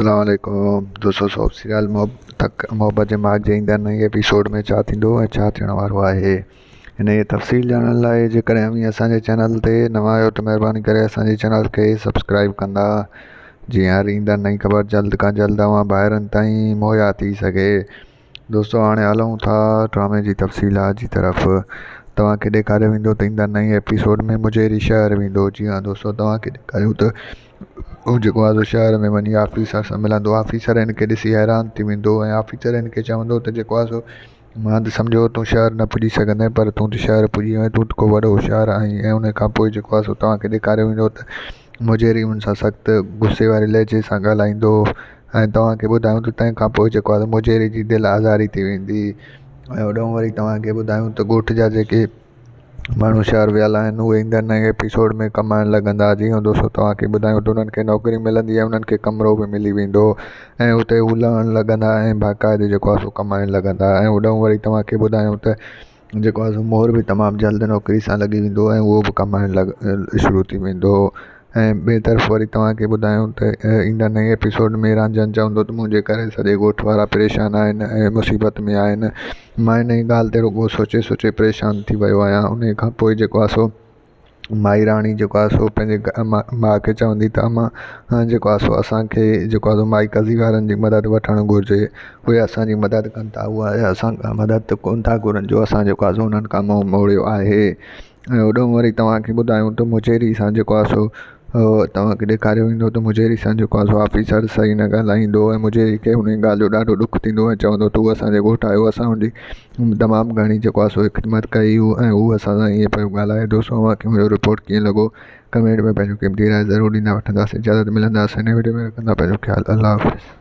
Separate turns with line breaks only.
अस्सलाम वालेकुम दोस्तों, सत श्री अकाल। मोहब्बत जे माग जे ईंदड़ नए एपिसोड में छा थींदो ऐं छा थियण वारो आहे, हिन जी तफ़सील ॼाणण लाइ जेकॾहिं अव्हीं असांजे चैनल ते नवां आहियो त महिरबानी करे असांजे चैनल खे सब्सक्राइब कंदा, जीअं हर ईंदड़ नई ख़बर जल्द खां जल्द अव्हां ॿाहिरनि ताईं मुहैया थी सघे। दोस्तों हाणे हलूं था ड्रामे जी तफ़सीलात जी तरफ़। तव्हांखे ॾेखारियो वेंदो त ईंदड़ नई एपिसोड में मुजेरी शहर वेंदो। जी हाँ दोस्तों, तव्हांखे ॾेखारियूं त हू जेको आहे शहर में वञी ऑफिसर सां मिलंदो। ऑफिसर हिन खे ॾिसी हैरान थी वेंदो ऐं ऑफिसर हिन खे चवंदो त जेको आहे सो मां त सम्झो तूं शहर न पुॼी सघंदे, पर तूं त शहर पुॼी वएं, तूं त को वॾो होशियारु आहीं। ऐं उन खां पोइ जेको आहे सो तव्हांखे ॾेखारियो वेंदो त मुजेरी हुन सां सख़्तु गुस्से वारे लहजे सां ॻाल्हाईंदो ऐं तव्हांखे ॿुधायूं त तंहिंखां पोइ जेको आहे मुजेरी जी दिलि आज़ारी थी वेंदी। ऐं होॾो वरी तव्हांखे ॿुधायूं त ॻोठ जा जेके माण्हू शहर वियल आहिनि उहे ईंदड़ नए एपिसोड में कमाइण लॻंदा। जीअं दोस्तों तव्हांखे ॿुधायूं त उन्हनि खे नौकिरी मिलंदी ऐं उन्हनि खे कमिरो बि मिली वेंदो ऐं उते हू लहण लॻंदा ऐं बाक़ाइदे जेको आहे सो कमाइण लॻंदा। ऐं होॾो वरी तव्हांखे ॿुधायूं त जेको आहे सो मोर बि तमामु जल्द नौकिरी सां लॻी वेंदो ऐं उहो बि कमाइण शुरू थी वेंदो। ऐं ॿिए तरफ़ वरी तव्हांखे ॿुधायूं त ईंदड़ नए एपिसोड में रांझनि चवंदो त मुंहिंजे करे सॼे ॻोठ वारा परेशान आहिनि ऐं मुसीबत में आहिनि। मां हिन ई ॻाल्हि ते रुॻो सोचे सोचे परेशान थी वियो आहियां। उन खां पोइ जेको आहे सो माई राणी जेको आहे सो पंहिंजे माउ खे चवंदी त अम्मा जेको आहे सो असांखे जेको आहे सो माई कज़ी वारनि जी मदद वठणु घुरिजे। उहे असांजी मदद कनि था, उहा असां खां मदद कोन था घुरनि, जो असां जेको आहे सो उन्हनि खां मुंहुं मोड़ियो आहे। ऐं होॾो वरी तव्हांखे ॿुधायूं त मुजेरी सां जेको आहे सो तव्हांखे ॾेखारियो वेंदो त मुजेरी सां जेको आहे सो ऑफिसर सही न ॻाल्हाईंदो ऐं मुजेरी खे हुन ॻाल्हि जो ॾाढो ॾुख थींदो ऐं चवंदो तूं असांजे ॻोठु आयो, असां हुनजी तमामु घणी जेको आहे सो ख़िदमत कई ऐं हू असां सां ईअं पियो ॻाल्हाए। दोस्तों तव्हांखे मुंहिंजो रिपोर्ट कीअं लॻो कमेंट में पंहिंजो क़ीमती राय ज़रूरु ॾींदा। वठंदासीं, इजाज़त मिलंदासीं हिन वीडियो में। रखंदा पंहिंजो ख़्यालु। अल्लाह हाफ़िज़।